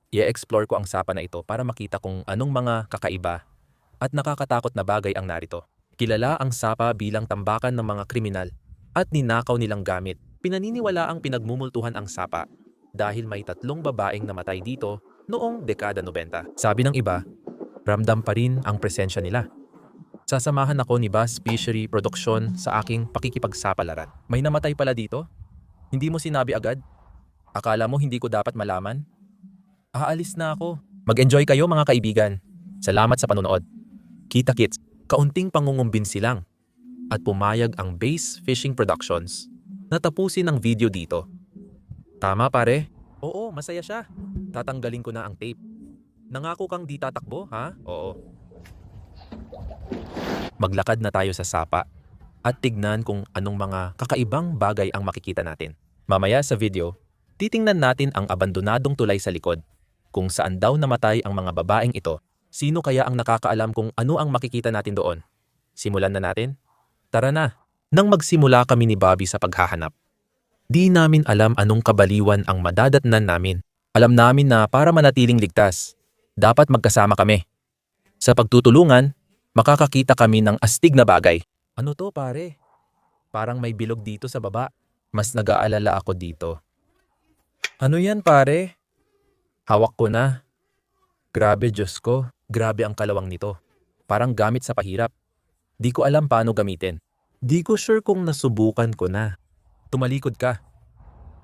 I-explore ko ang sapa na ito para makita kung anong mga kakaiba at nakakatakot na bagay ang narito. Kilala ang sapa bilang tambakan ng mga kriminal at ninakaw nilang gamit. Pinaniniwala ang pinagmumultuhan ang sapa dahil may 3 babaeng namatay dito noong dekada 90. Sabi ng iba, ramdam pa rin ang presensya nila. Sasamahan ako ni Bass Fishery Production sa aking pakikipagsapalaran. May namatay pala dito? Hindi mo sinabi agad? Akala mo hindi ko dapat malaman? Aalis na ako. Mag-enjoy kayo mga kaibigan. Salamat sa panonood. Kita-kits, kaunting pangungumbinsi lang at pumayag ang Bass Fishing Productions na tapusin ang video dito. Tama pare? Oo, masaya siya. Tatanggalin ko na ang tape. Nangako kang di tatakbo, ha? Oo. Maglakad na tayo sa sapa at tignan kung anong mga kakaibang bagay ang makikita natin. Mamaya sa video, titingnan natin ang abandonadong tulay sa likod. Kung saan daw namatay ang mga babaeng ito, sino kaya ang nakakaalam kung ano ang makikita natin doon? Simulan na natin? Tara na! Nang magsimula kami ni Bobby sa paghahanap, di namin alam anong kabaliwan ang madadatnan namin. Alam namin na para manatiling ligtas, dapat magkasama kami. Sa pagtutulungan, makakakita kami ng astig na bagay. Ano to pare? Parang may bilog dito sa baba. Mas nag-aalala ako dito. Ano yan pare? Hawak ko na. Grabe Diyos ko, grabe ang kalawang nito. Parang gamit sa pahirap. Di ko alam paano gamitin. Di ko sure kung nasubukan ko na. Tumalikod ka.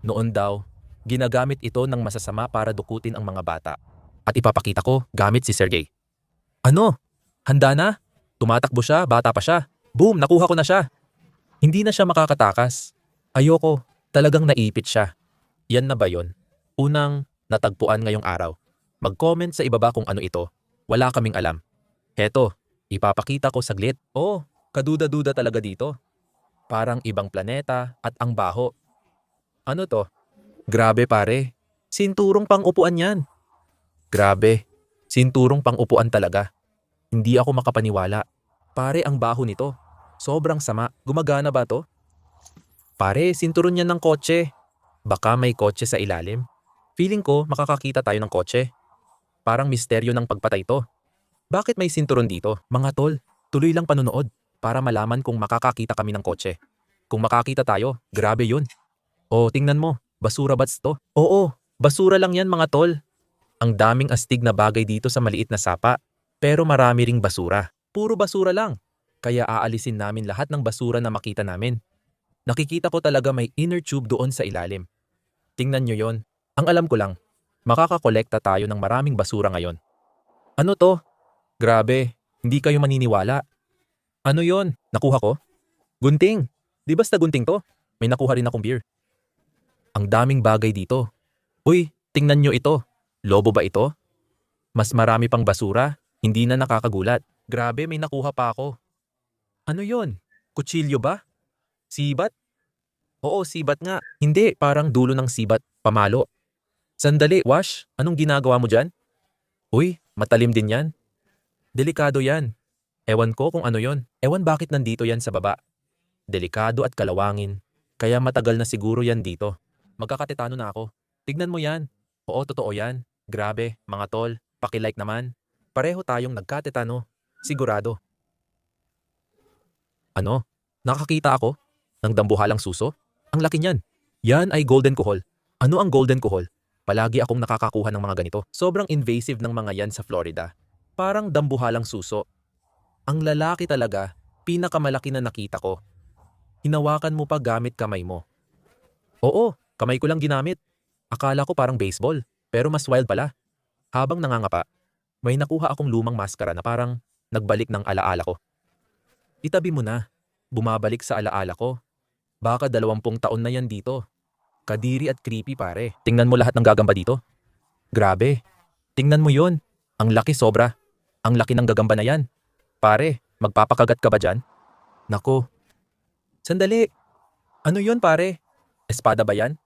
Noon daw, ginagamit ito ng masasama para dukutin ang mga bata. At ipapakita ko gamit si Sergey. Ano? Handa na? Tumatakbo siya, bata pa siya. Boom, nakuha ko na siya. Hindi na siya makakatakas. Ayoko, talagang naipit siya. Yan na ba yon? Unang natagpuan ngayong araw. Mag-comment sa ibaba kung ano ito. Wala kaming alam. Heto, ipapakita ko saglit. Oh, kaduda-duda talaga dito. Parang ibang planeta at ang baho. Ano to? Grabe pare. Sinturong pang-upuan yan. Grabe. Sinturong pang-upuan talaga. Hindi ako makapaniwala. Pare, ang baho nito. Sobrang sama. Gumagana ba to? Pare, sinturon yan ng kotse. Baka may kotse sa ilalim. Feeling ko makakakita tayo ng kotse. Parang misteryo ng pagpatay to. Bakit may sinturon dito? Mga tol, tuloy lang panonood para malaman kung makakakita kami ng kotse. Kung makakita tayo, grabe yun. Oh, tingnan mo, basura bats to. Oo, basura lang yan mga tol. Ang daming astig na bagay dito sa maliit na sapa. Pero marami ring basura. Puro basura lang. Kaya aalisin namin lahat ng basura na makita namin. Nakikita ko talaga may inner tube doon sa ilalim. Tingnan nyo yon. Ang alam ko lang, makakakolekta tayo ng maraming basura ngayon. Ano to? Grabe, hindi kayo maniniwala. Ano yon? Nakuha ko? Gunting. Di basta gunting to? May nakuha rin akong beer. Ang daming bagay dito. Uy, tingnan nyo ito. Lobo ba ito? Mas marami pang basura. Hindi na nakakagulat. Grabe, may nakuha pa ako. Ano yon? Kutsilyo ba? Sibat? Oo, sibat nga. Hindi, parang dulo ng sibat. Pamalo. Sandali, Wash. Anong ginagawa mo dyan? Uy, matalim din yan. Delikado yan. Ewan ko kung ano yon. Ewan bakit nandito yan sa baba. Delikado at kalawangin. Kaya matagal na siguro yan dito. Magkakatetano na ako. Tignan mo yan. Oo, totoo yan. Grabe, mga tol. Paki-like naman. Pareho tayong nagkatetano. Sigurado. Ano? Nakakita ako ng dambuhalang suso? Ang laki niyan. Yan ay golden kuhol. Ano ang golden kuhol? Palagi akong nakakakuha ng mga ganito. Sobrang invasive ng mga yan sa Florida. Parang dambuhalang suso. Ang lalaki talaga, pinakamalaki na nakita ko. Hinawakan mo pa gamit kamay mo. Oo, kamay ko lang ginamit. Akala ko parang baseball, pero mas wild pala. Habang nangangapa, may nakuha akong lumang maskara na parang nagbalik ng alaala ko. Itabi mo na. Bumabalik sa alaala ko. Baka 20 taon na yan dito. Kadiri at creepy pare. Tingnan mo lahat ng gagamba dito. Grabe. Tingnan mo yon. Ang laki sobra. Ang laki ng gagamba na yan. Pare, magpapakagat ka ba dyan? Nako. Sandali. Ano yon pare? Espada ba yan?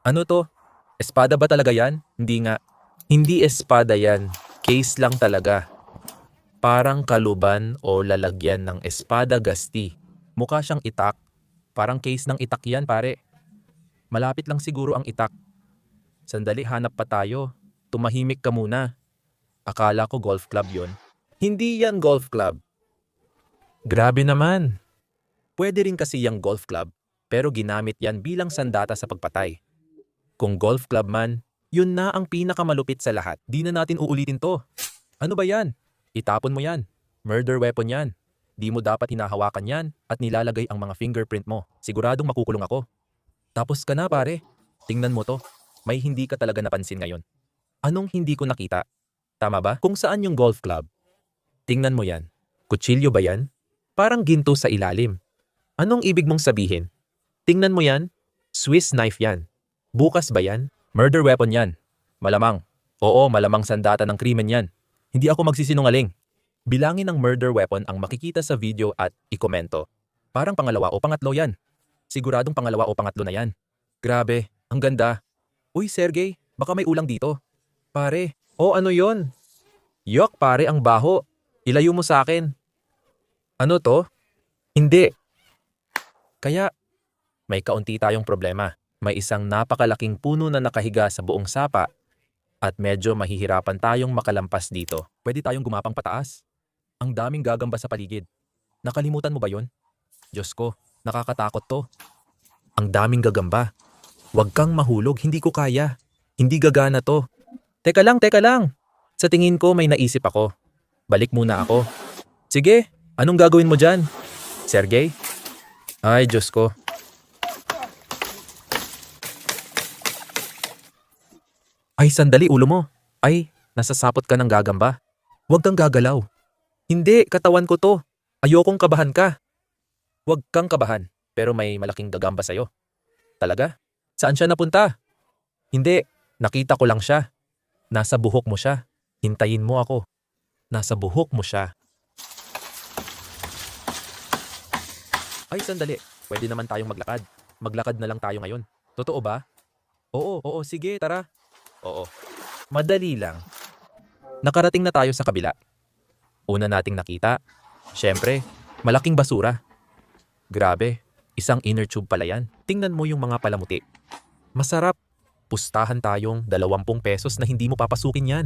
Ano to? Espada ba talaga yan? Hindi nga. Hindi espada yan. Case lang talaga. Parang kaluban o lalagyan ng espada gasti. Mukha siyang itak. Parang case ng itak yan pare. Malapit lang siguro ang itak. Sandali, hanap pa tayo. tumahimik ka muna. Akala ko golf club yon. Hindi yan golf club. Grabe naman. Pwede rin kasi yung golf club, pero ginamit yan bilang sandata sa pagpatay. Kung golf club man, yun na ang pinakamalupit sa lahat. Di na natin uulitin to. Ano ba yan? Itapon mo yan. Murder weapon yan. Di mo dapat hinahawakan yan at nilalagay ang mga fingerprint mo. Siguradong makukulong ako. Tapos ka na pare. Tingnan mo to. May hindi ka talaga napansin ngayon. Anong hindi ko nakita? Tama ba? Kung saan yung golf club? Tingnan mo yan. Kutsilyo ba yan? Parang ginto sa ilalim. Anong ibig mong sabihin? Tingnan mo yan. Swiss knife yan. Bukas ba yan? Murder weapon yan. Malamang. Oo, malamang sandata ng krimen yan. Hindi ako magsisinungaling. Bilangin ng murder weapon ang makikita sa video at ikomento. Parang pangalawa o pangatlo yan. Siguradong pangalawa o pangatlo na yan. Grabe, ang ganda. Uy, Sergey, baka may ulang dito. Pare, ano yon? Yok, pare, ang baho. Ilayo mo sa akin. Ano to? Hindi. Kaya, may kaunti tayong problema. May isang napakalaking puno na nakahiga sa buong sapa at medyo mahihirapan tayong makalampas dito. Pwede tayong gumapang pataas. Ang daming gagamba sa paligid. Nakalimutan mo ba yon? Diyos ko, nakakatakot to. Ang daming gagamba. Huwag kang mahulog, hindi ko kaya. Hindi gagana to. Teka lang. Sa tingin ko may naisip ako. Balik muna ako. Sige, anong gagawin mo dyan? Sergey? Ay, Diyos ko. Ay, sandali ulo mo. Ay, nasasapot ka ng gagamba. Huwag kang gagalaw. Hindi, katawan ko to. Ayokong kabahan ka. Huwag kang kabahan, pero may malaking gagamba sa'yo. Talaga? Saan siya napunta? Hindi, nakita ko lang siya. Nasa buhok mo siya. Hintayin mo ako. Nasa buhok mo siya. Ay, sandali. Pwede naman tayong maglakad. Maglakad na lang tayo ngayon. Totoo ba? Oo, sige, tara. Oo. Madali lang. Nakarating na tayo sa kabila. Una nating nakita, syempre, malaking basura. Grabe, isang inner tube pala yan. Tingnan mo yung mga palamuti. Masarap. Pustahan tayong 20 pesos na hindi mo papasukin yan.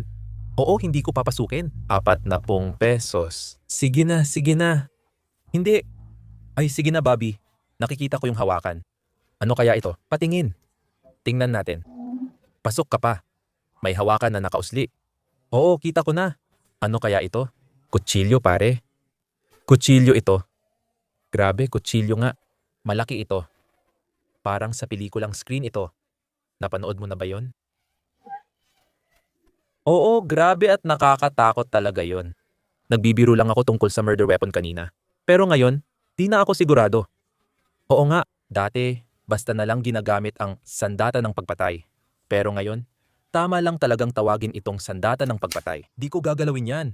Oo, hindi ko papasukin. 40 pesos. Sige na. Hindi. Ay, sige na, Bobby. Nakikita ko yung hawakan. Ano kaya ito? Patingin. Tingnan natin. Pasok ka pa. May hawakan na nakausli. Oo, kita ko na. Ano kaya ito? Kutsilyo, pare. Kutsilyo ito. Grabe, kutsilyo nga. Malaki ito. Parang sa pelikulang screen ito. Napanood mo na ba yon? Oo, grabe at nakakatakot talaga yon. Nagbibiro lang ako tungkol sa murder weapon kanina. Pero ngayon, di na ako sigurado. Oo nga, dati basta na lang ginagamit ang sandata ng pagpatay. Pero ngayon, tama lang talagang tawagin itong sandata ng pagpatay. Di ko gagalawin yan.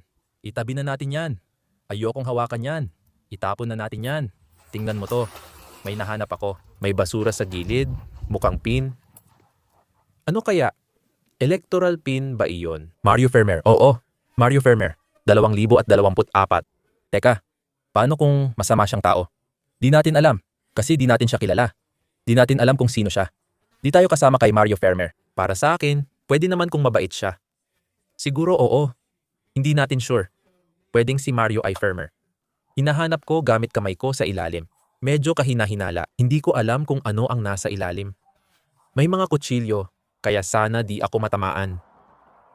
Itabi na natin yan. Ayokong hawakan yan. Itapon na natin yan. Tingnan mo to. May nahanap ako. May basura sa gilid. Mukhang pin. Ano kaya? Electoral pin ba iyon? Mario Fermer. Oo, Mario Fermer. 2024. Teka, paano kung masama siyang tao? Di natin alam. Kasi di natin siya kilala. Di natin alam kung sino siya. Di tayo kasama kay Mario Fermer. Para sa akin, pwede naman kung mabait siya. Siguro oo. Hindi natin sure. Pwedeng si Mario ay Fermer. Hinahanap ko gamit kamay ko sa ilalim. Medyo kahina-hinala. Hindi ko alam kung ano ang nasa ilalim. May mga kutsilyo, kaya sana di ako matamaan.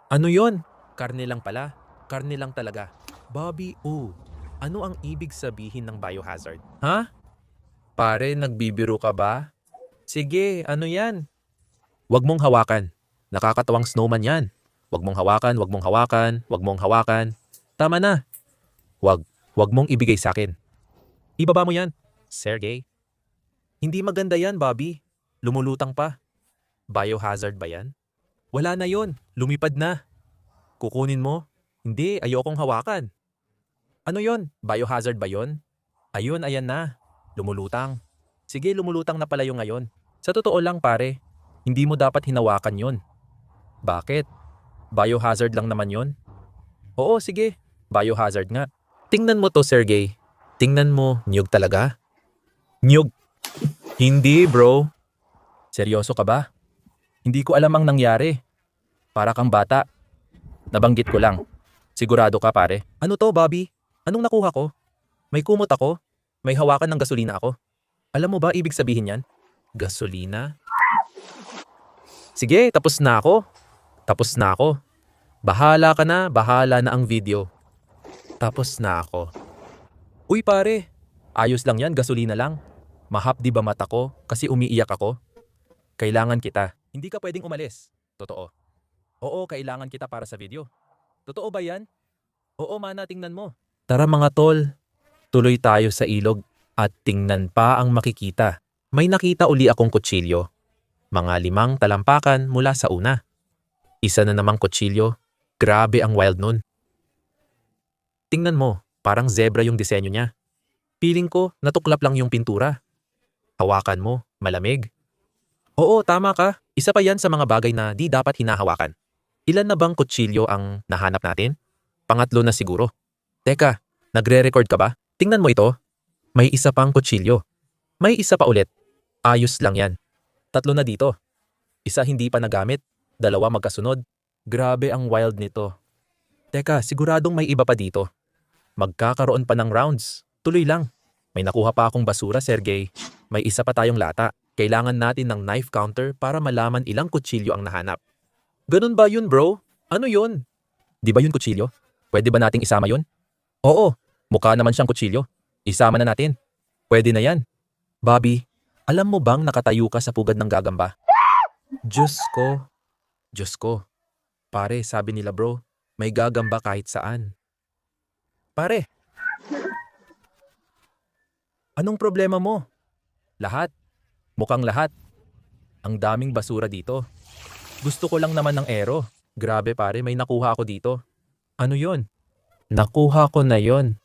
Ano yon? Karne lang pala. Karne lang talaga. Bobby, ano ang ibig sabihin ng biohazard? Ha? Pare, nagbibiro ka ba? Sige, ano yan? Huwag mong hawakan. Nakakatawang snowman yan. Huwag mong hawakan. Tama na. Huwag mong ibigay sa akin. Ibaba mo yan, Sergey. Hindi maganda yan, Bobby. Lumulutang pa. Biohazard ba yan? Wala na yon. Lumipad na. Kukunin mo? Hindi, ayokong hawakan. Ano yon? Biohazard ba yon? Ayun, ayan na. Lumulutang. Sige, lumulutang na pala yung ngayon. Sa totoo lang, pare, hindi mo dapat hinawakan yon. Bakit? Biohazard lang naman yon. Oo, sige. Biohazard nga. Tingnan mo to, Sergey. Tingnan mo, niyog talaga? Niyog? Hindi, bro. Seryoso ka ba? Hindi ko alam ang nangyari. Para kang bata. Nabanggit ko lang. Sigurado ka pare? Ano to, Bobby? Anong nakuha ko? May kumot ako? May hawakan ng gasolina ako? Alam mo ba ibig sabihin yan? Gasolina? Sige, tapos na ako. Tapos na ako. Bahala ka na, bahala na ang video. Tapos na ako. Uy pare, ayos lang yan, gasolina lang. Mahapdi ba mata ko kasi umiiyak ako? Kailangan kita. Hindi ka pwedeng umalis. Totoo. Oo, kailangan kita para sa video. Totoo ba yan? Oo, mana, tingnan mo. Tara mga tol, tuloy tayo sa ilog at tingnan pa ang makikita. May nakita uli akong kutsilyo. Mga 5 talampakan mula sa una. Isa na namang kutsilyo. Grabe ang wild nun. Tingnan mo, parang zebra yung disenyo niya. Feeling ko, natuklap lang yung pintura. Hawakan mo, malamig. Oo, tama ka. Isa pa yan sa mga bagay na di dapat hinahawakan. Ilan na bang kutsilyo ang nahanap natin? Pangatlo na siguro. Teka, nagre-record ka ba? Tingnan mo ito. May isa pang kutsilyo. May isa pa ulit. Ayos lang yan. 3 na dito. Isa hindi pa nagamit. 2 magkasunod. Grabe ang wild nito. Teka, siguradong may iba pa dito. Magkakaroon pa ng rounds. Tuloy lang. May nakuha pa akong basura, Sergey. May isa pa tayong lata. Kailangan natin ng knife counter para malaman ilang kutsilyo ang nahanap. Ganun ba yun, bro? Ano yun? Di ba yun kutsilyo? Pwede ba nating isama yun? Oo, mukha naman siyang kutsilyo. Isama na natin. Pwede na yan. Bobby, alam mo bang nakatayo ka sa pugad ng gagamba? Diyos ko. Diyos ko. Pare, sabi nila bro, may gagamba kahit saan. Pare. Anong problema mo? Lahat. Mukhang lahat. Ang daming basura dito. Gusto ko lang naman ng ero. Grabe pare, may nakuha ako dito. Ano yon? Nakuha ko na yon.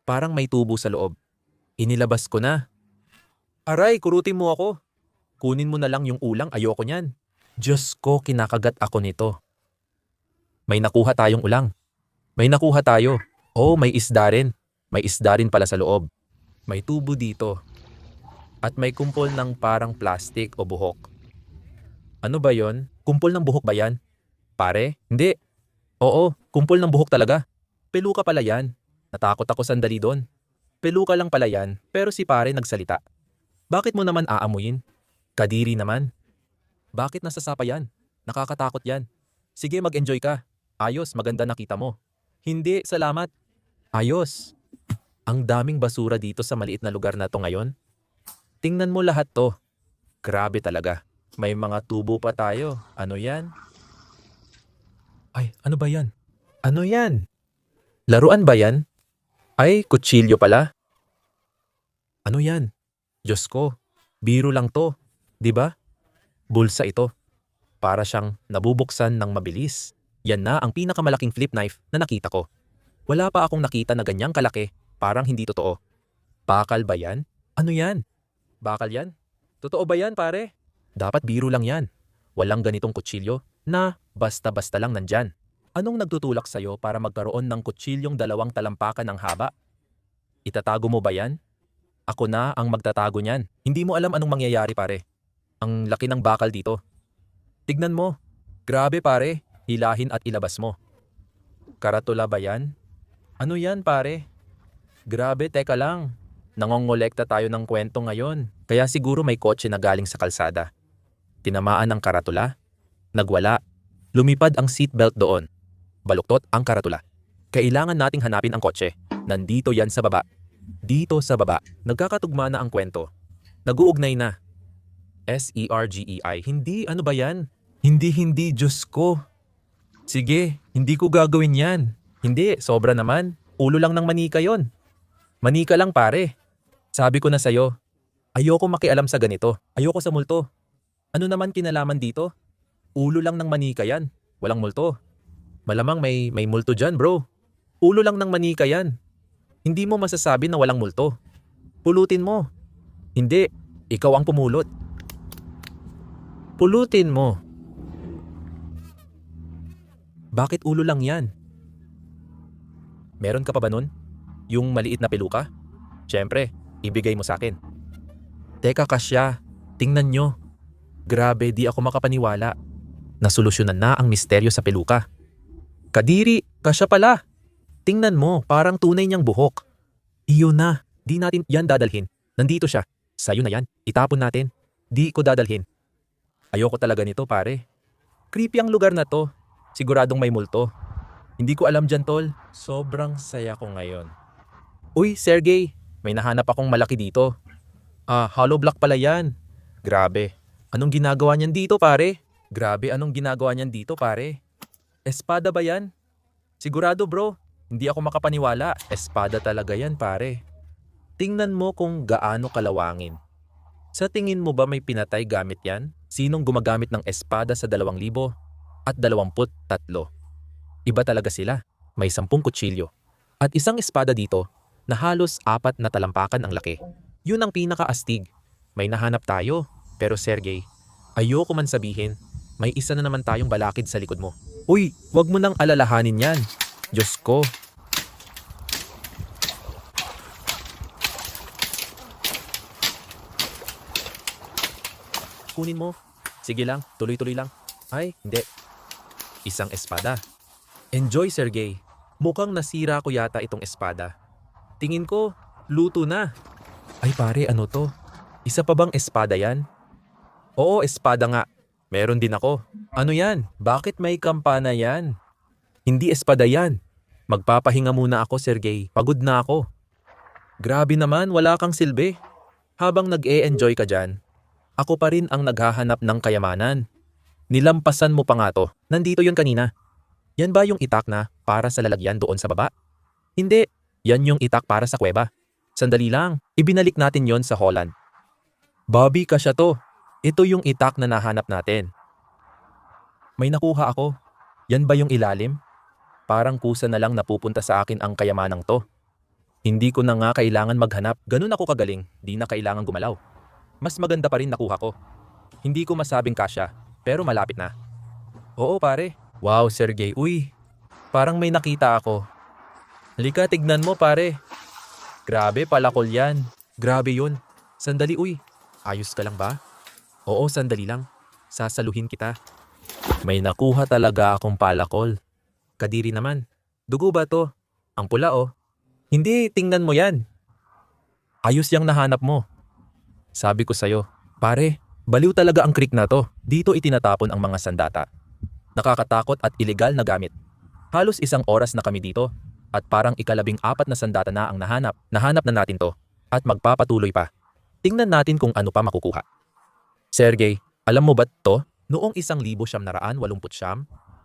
Parang may tubo sa loob. Inilabas ko na. Aray, kurutin mo ako. Kunin mo na lang yung ulang, ayoko niyan. Diyos ko, kinakagat ako nito. May nakuha tayong ulang. May nakuha tayo. Oh, may isda rin. May isda rin pala sa loob. May tubo dito. At may kumpol ng parang plastic o buhok. Ano ba yon? Kumpol ng buhok ba yan? Pare? Hindi. Oo, kumpol ng buhok talaga. Peluka pala yan. Natakot ako sandali doon. Peluka lang pala yan, pero si pare nagsalita. Bakit mo naman aamuyin? Kadiri naman. Bakit nasasapa yan? Nakakatakot yan. Sige, mag-enjoy ka. Ayos, maganda nakita mo. Hindi, salamat. Ayos. Ang daming basura dito sa maliit na lugar na to ngayon. Tingnan mo lahat to. Grabe talaga. May mga tubo pa tayo. Ano yan? Ay, ano ba yan? Ano yan? Laruan ba yan? Ay, kutsilyo pala. Ano yan? Diyos ko, biro lang to. Di ba? Bulsa ito. Para siyang nabubuksan ng mabilis. Yan na ang pinakamalaking flip knife na nakita ko. Wala pa akong nakita na ganyang kalaki. Parang hindi totoo. Bakal ba yan? Ano yan? Bakal yan? Totoo ba yan, pare? Dapat biro lang yan. Walang ganitong kutsilyo na basta-basta lang nandyan. Anong nagtutulak sa'yo para magkaroon ng kutsilyong 2 talampakan ng haba? Itatago mo ba yan? Ako na ang magtatago niyan. Hindi mo alam anong mangyayari, pare. Ang laki ng bakal dito. Tignan mo. Grabe, pare. Hilahin at ilabas mo. Karatula ba yan? Ano yan, pare? Grabe, teka lang. Nangongolekta tayo ng kwento ngayon. Kaya siguro may kotse na galing sa kalsada. Tinamaan ang karatula. Nagwala. Lumipad ang seatbelt doon. Baluktot ang karatula. Kailangan nating hanapin ang kotse. Nandito yan sa baba. Dito sa baba. Nagkakatugma na ang kwento. Nag-uugnay na. SERGEI. Hindi, ano ba yan? Hindi, Diyos ko. Sige, hindi ko gagawin yan. Hindi, sobra naman. Ulo lang ng manika yon. Manika lang pare. Sabi ko na sa'yo, ayoko makialam sa ganito. Ayoko sa multo. Ano naman kinalaman dito? Ulo lang ng manika yan. Walang multo. Malamang may multo dyan, bro. Ulo lang ng manika yan. Hindi mo masasabi na walang multo. Pulutin mo. Hindi, ikaw ang pumulot. Pulutin mo. Bakit ulo lang yan? Meron ka pa ba nun? Yung maliit na peluka? Siyempre, ibigay mo sa akin. Teka kasya, tingnan nyo. Grabe, di ako makapaniwala. nasolusyonan na ang misteryo sa peluka. Kadiri, kasya pala. Tingnan mo, parang tunay niyang buhok. Iyon na, di natin yan dadalhin. Nandito siya. Sa'yo na yan, itapon natin. Di ko dadalhin. Ayoko talaga nito, pare. Creepy ang lugar na to. Siguradong may multo. Hindi ko alam dyan, tol. Sobrang saya ko ngayon. Uy, Sergey, may nahanap akong malaki dito. Hollow block pala yan. Grabe. Anong ginagawa niyan dito, pare? Grabe, anong ginagawa niyan dito, pare? Espada ba yan? Sigurado, bro. Hindi ako makapaniwala. Espada talaga yan, pare. Tingnan mo kung gaano kalawangin. Sa tingin mo ba may pinatay gamit yan? Sinong gumagamit ng espada sa 2023? Iba talaga sila. May 10 kutsilyo. At isang espada dito na halos 4 na talampakan ang laki. Yun ang pinakaastig. May nahanap tayo. Pero Sergey, ayoko man sabihin, may isa na naman tayong balakid sa likod mo. Uy, wag mo nang alalahanin yan. Diyos ko. Kunin mo. Sige lang, tuloy-tuloy lang. Ay, hindi. Isang espada. Enjoy, Sergey. Mukhang nasira ko yata itong espada. Tingin ko, luto na. Ay pare, ano to? Isa pa bang espada yan? Oo, espada nga. Meron din ako. Ano yan? Bakit may kampana yan? Hindi espada yan. Magpapahinga muna ako, Sergey. Pagod na ako. Grabe naman, wala kang silbi. Habang nag-e-enjoy ka dyan, ako pa rin ang naghahanap ng kayamanan. Nilampasan mo pa nga to. Nandito yun kanina. Yan ba yung itak na para sa lalagyan doon sa baba? Hindi. Yan yung itak para sa kuweba. Sandali lang. Ibinalik natin yon sa Holland. Bobby, kasya to. Ito yung itak na nahanap natin. May nakuha ako. Yan ba yung ilalim? Parang kusa na lang napupunta sa akin ang kayamanang to. Hindi ko na nga kailangan maghanap. Ganun ako kagaling. Di na kailangan gumalaw. Mas maganda pa rin nakuha ko. Hindi ko masabing kasya, pero malapit na. Oo pare. Wow, Sergey. Uy, parang may nakita ako. Halika, tignan mo pare. Grabe, palakol yan. Grabe yun. Sandali, uy. Ayos ka lang ba? Oo, sandali lang. Sasaluhin kita. May nakuha talaga akong palakol. Kadiri naman. Dugo ba to? Ang pula oh. Hindi, tingnan mo yan. Ayos yang nahanap mo. Sabi ko sa'yo, pare, baliw talaga ang creek na to. Dito itinatapon ang mga sandata. Nakakatakot at ilegal na gamit. Halos 1 oras na kami dito at parang 14 na sandata na ang nahanap. Nahanap na natin to at magpapatuloy pa. Tingnan natin kung ano pa makukuha. Sergey, alam mo ba to? Noong 1989,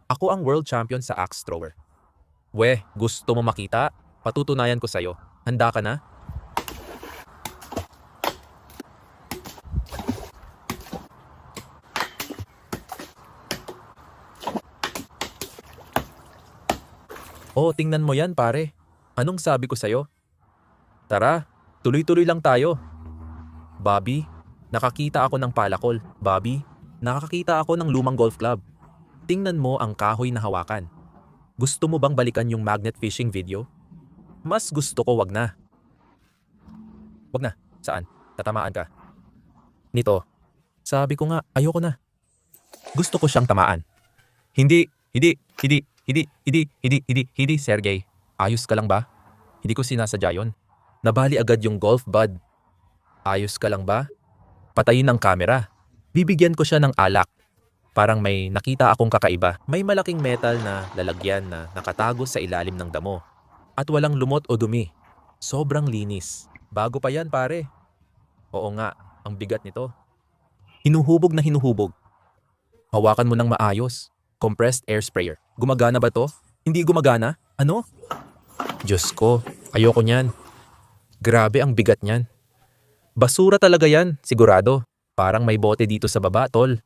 ako ang world champion sa axe thrower. Weh, gusto mo makita? Patutunayan ko sa'yo. Handa ka na? Oh, tingnan mo yan pare. Anong sabi ko sa'yo? Tara, tuloy-tuloy lang tayo. Bobby, nakakita ako ng palakol. Bobby, nakakita ako ng lumang golf club. Tingnan mo ang kahoy na hawakan. Gusto mo bang balikan yung magnet fishing video? Mas gusto ko wag na. Wag na. Saan? Tatamaan ka. Nito. Sabi ko nga, ayoko na. Gusto ko siyang tamaan. Hindi, Sergey. Ayos ka lang ba? Hindi ko sinasadya yun. Nabali agad yung golf bud. Ayos ka lang ba? Patayin ang camera. Bibigyan ko siya ng alak. Parang may nakita akong kakaiba. May malaking metal na lalagyan na nakatago sa ilalim ng damo. At walang lumot o dumi. Sobrang linis. Bago pa yan pare. Oo nga, ang bigat nito. Hinuhubog na hinuhubog. Hawakan mo ng maayos. Compressed air sprayer. Gumagana ba to? Hindi gumagana? Ano? Diyos ko, ayoko niyan. Grabe ang bigat niyan. Basura talaga yan, sigurado. Parang may bote dito sa baba, tol.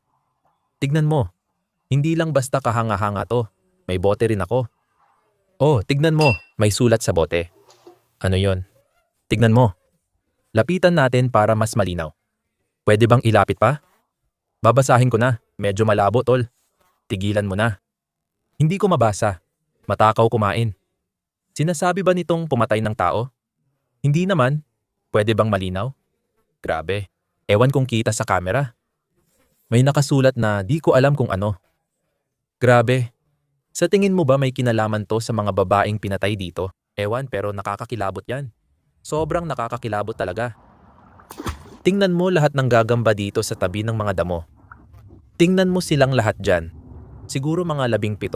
Tignan mo. Hindi lang basta kahanga-hanga to. May bote rin ako. Oh, tignan mo. May sulat sa bote. Ano yon? Tignan mo. Lapitan natin para mas malinaw. Pwede bang ilapit pa? Babasahin ko na. Medyo malabo, tol. Tigilan mo na. Hindi ko mabasa. Matakaw kumain. Sinasabi ba nitong pumatay ng tao? Hindi naman. Pwede bang malinaw? Grabe. Ewan kung kita sa camera. May nakasulat na di ko alam kung ano. Grabe. Sa tingin mo ba may kinalaman to sa mga babaeng pinatay dito? Ewan, pero nakakakilabot yan. Sobrang nakakakilabot talaga. Tingnan mo lahat ng gagamba dito sa tabi ng mga damo. Tingnan mo silang lahat dyan. Siguro mga 17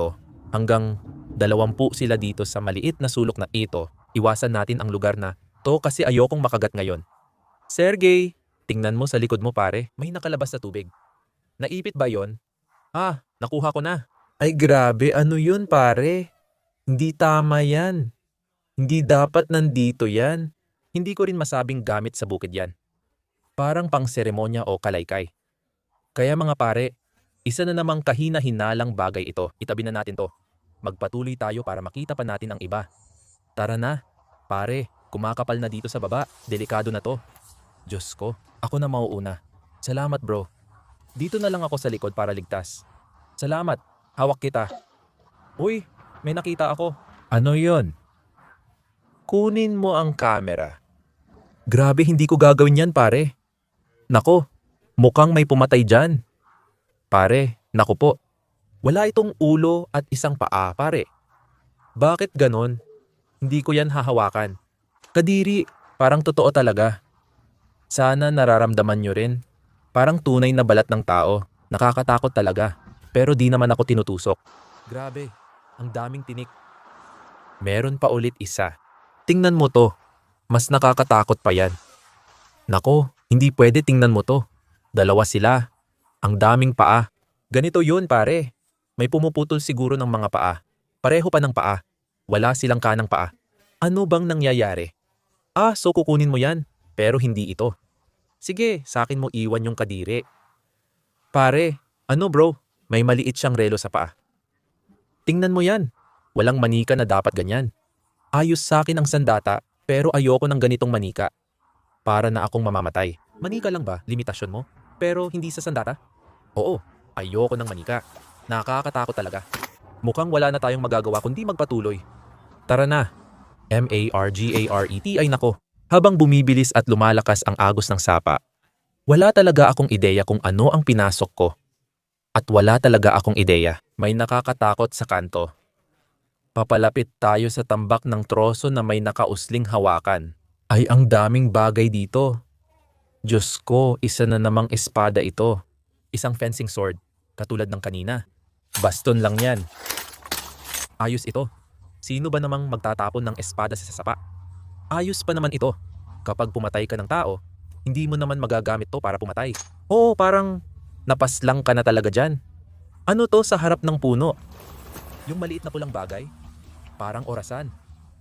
hanggang 20 sila dito sa maliit na sulok na ito. Iwasan natin ang lugar na to kasi ayokong makagat ngayon. Sergey, tingnan mo sa likod mo pare, may nakalabas na tubig. Naipit ba yon? Nakuha ko na. Ay grabe, ano yun pare? Hindi tama yan. Hindi dapat nandito yan. Hindi ko rin masabing gamit sa bukid yan. Parang pang seremonya o kalaykay. Kaya mga pare, isa na namang kahina-hinalang bagay ito. Itabi na natin to. Magpatuloy tayo para makita pa natin ang iba. Tara na, pare, kumakapal na dito sa baba. Delikado na to. Diyos ko, ako na mauuna. Salamat bro. Dito na lang ako sa likod para ligtas. Salamat, hawak kita. Uy, may nakita ako. Ano yon? Kunin mo ang camera. Grabe, hindi ko gagawin yan pare. Nako, mukhang may pumatay dyan. Pare, naku po. Wala itong ulo at isang paa, pare. Bakit ganon? Hindi ko yan hahawakan. Kadiri, parang totoo talaga. Sana nararamdaman nyo rin. Parang tunay na balat ng tao. Nakakatakot talaga. Pero di naman ako tinutusok. Grabe, ang daming tinik. Meron pa ulit isa. Tingnan mo to. Mas nakakatakot pa yan. Nako, hindi pwede tingnan mo to. Dalawa sila. Ang daming paa. Ganito yun pare. May pumuputol siguro ng mga paa. Pareho pa ng paa. Wala silang kanang paa. Ano bang nangyayari? So kukunin mo yan. Pero hindi ito. Sige, sa akin mo iwan yung kadiri. Pare, ano bro? May maliit siyang relo sa paa. Tingnan mo yan. Walang manika na dapat ganyan. Ayos sa akin ang sandata, pero ayoko ng ganitong manika. Para na akong mamamatay. Manika lang ba? Limitasyon mo? Pero hindi sa sandata? Oo, ayoko ng manika. Nakakatakot talaga. Mukhang wala na tayong magagawa kundi magpatuloy. Tara na. Margaret ay nako. Habang bumibilis at lumalakas ang agos ng sapa, wala talaga akong ideya kung ano ang pinasok ko. At wala talaga akong ideya. May nakakatakot sa kanto. Papalapit tayo sa tambak ng troso na may nakausling hawakan. Ay ang daming bagay dito. Diyos ko, isa na namang espada ito. Isang fencing sword, katulad ng kanina. Baston lang yan. Ayos ito. Sino ba namang magtatapon ng espada sa sapa? Ayos pa naman ito. Kapag pumatay ka ng tao, hindi mo naman magagamit to para pumatay. Oo, parang napaslang ka na talaga dyan. Ano to sa harap ng puno? Yung maliit na pulang bagay? Parang orasan.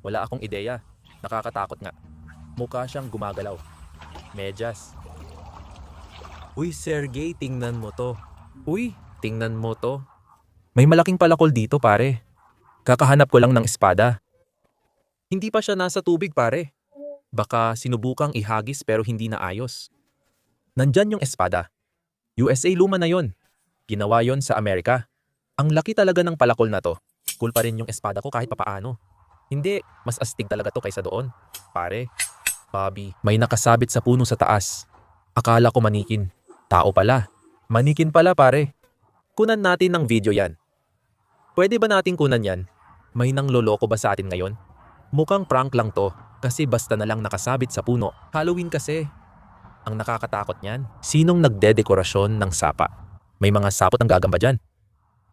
Wala akong ideya. Nakakatakot nga. Mukha siyang gumagalaw. Medyas. Uy, Sergey, tingnan mo to. Uy, tingnan mo to. May malaking palakol dito, pare. Kakahanap ko lang ng espada. Hindi pa siya nasa tubig, pare. Baka sinubukang ihagis pero hindi na ayos. Nandyan yung espada. USA luma na yon. Ginawa yon sa Amerika. Ang laki talaga ng palakol na to. Cool pa rin yung espada ko kahit papaano. Hindi, mas astig talaga to kaysa doon. Pare, Bobby, may nakasabit sa puno sa taas. Akala ko manikin. Tao pala. Manikin pala pare. Kunan natin ng video yan. Pwede ba nating kunan yan? May nangloloko ba sa atin ngayon? Mukhang prank lang to kasi basta na lang nakasabit sa puno. Halloween kasi. Ang nakakatakot niyan. Sinong nagdedekorasyon ng sapa? May mga sapot ang gagamba dyan.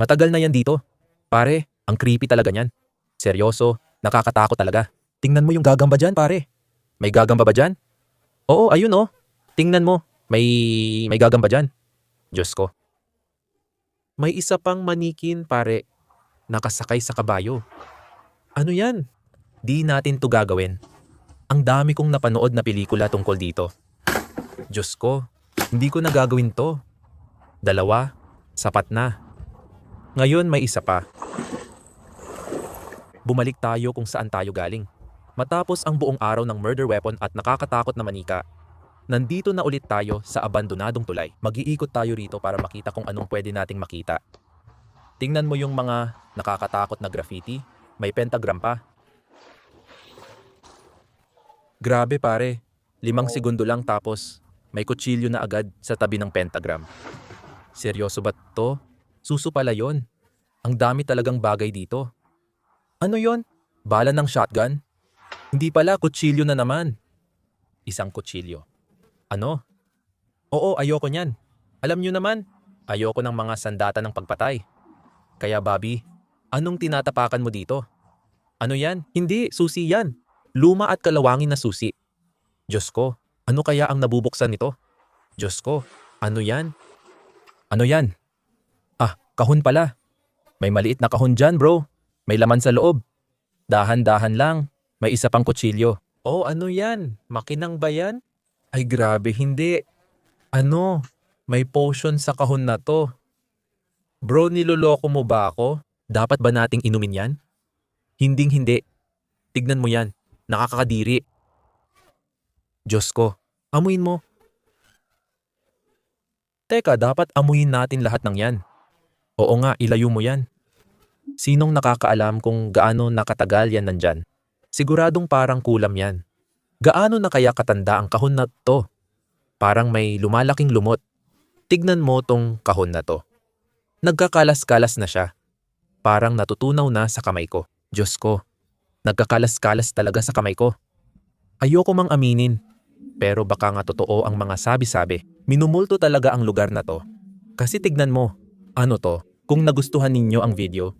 Matagal na yan dito. Pare, ang creepy talaga niyan. Seryoso, nakakatakot talaga. Tingnan mo yung gagamba dyan, pare. May gagamba ba dyan? Oo, ayun oh. Tingnan mo, may gagamba dyan. Diyos ko. May isa pang manikin, pare. Nakasakay sa kabayo. Ano yan? Di natin to gagawin. Ang dami kong napanood na pelikula tungkol dito. Diyos ko, hindi ko na gagawin to. 2, sapat na. Ngayon may isa pa. Bumalik tayo kung saan tayo galing. Matapos ang buong araw ng murder weapon at nakakatakot na manika, nandito na ulit tayo sa abandonadong tulay. Mag-iikot tayo rito para makita kung anong pwede nating makita. Tingnan mo yung mga nakakatakot na graffiti. May pentagram pa. Grabe pare, 5 segundo lang tapos may kutsilyo na agad sa tabi ng pentagram. Seryoso ba to? Suso pala yon. Ang dami talagang bagay dito. Ano yon? Bala ng shotgun? Hindi pala, kutsilyo na naman. Isang kutsilyo. Ano? Oo, ayoko niyan. Alam niyo naman, ayoko ng mga sandata ng pagpatay. Kaya Bobby, anong tinatapakan mo dito? Ano yan? Hindi, susi yan. Luma at kalawangin na susi. Diyos ko, ano kaya ang nabubuksan nito? Diyos ko, ano yan? Ano yan? Ah, kahon pala. May maliit na kahon dyan, bro. May laman sa loob. Dahan-dahan lang. May isa pang kutsilyo. Oh, ano yan? Makinang ba yan? Ay grabe, hindi. Ano? May potion sa kahon na to. Bro, niloloko mo ba ako? Dapat ba nating inumin yan? Hinding-hindi. Tignan mo yan. Nakakadiri. Diyos ko, amuin mo. Teka, dapat amuyin natin lahat ng yan. Oo nga, ilayo mo yan. Sinong nakakaalam kung gaano nakatagal yan nandyan? Siguradong parang kulam yan. Gaano na kaya katanda ang kahon na to? Parang may lumalaking lumot. Tignan mo tong kahon na to. Nagkakalas-kalas na siya. Parang natutunaw na sa kamay ko. Diyos ko, nagkakalas-kalas talaga sa kamay ko. Ayoko mang aminin, pero baka nga totoo ang mga sabi-sabi. Minumulto talaga ang lugar na to. Kasi tignan mo, ano to, kung nagustuhan ninyo ang video,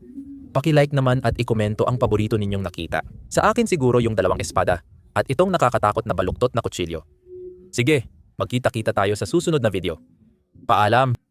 paki-like naman at ikomento ang paborito ninyong nakita. Sa akin siguro yung dalawang espada at itong nakakatakot na baluktot na kutsilyo. Sige, magkita-kita tayo sa susunod na video. Paalam!